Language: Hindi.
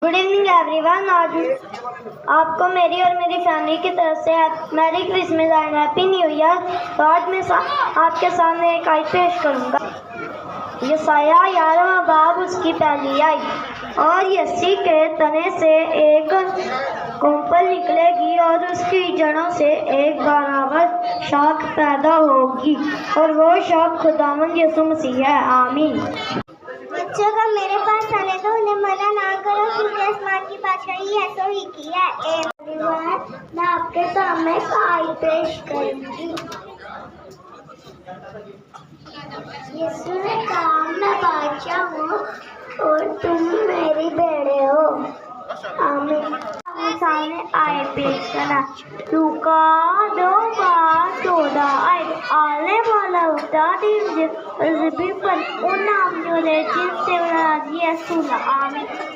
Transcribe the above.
Good evening everyone. आज आपको मेरी और मेरी फैमिली की तरफ से merry Christmas and happy new year. तो आज मैं आपके सामने एक आयत पेश करूँगा। यशायाह 11वां बाब उसकी पहली आयत। और यसी के तने से एक कोंपल निकलेगी और उसकी जड़ों से एक बराबर शाख पैदा होगी और वो शाख खुदावंद यीशु मसीह है। आमीन। बच्चों का मेरे पास आने दो, उन्हें मना ना करो क्योंकि आसमान की बादशाही ऐसो ही की है। मैं आपके सामने आयत पेश करूंगी। यीशु ने कहा, मैं बादशाह हूँ और तुम मेरी भेड़े हो। आमीन। सामने आयत पेश करना। लूका 2:14 आयत। आने वाला होता दिन पर उन नाम जो जिनसे यीशु। आमीन।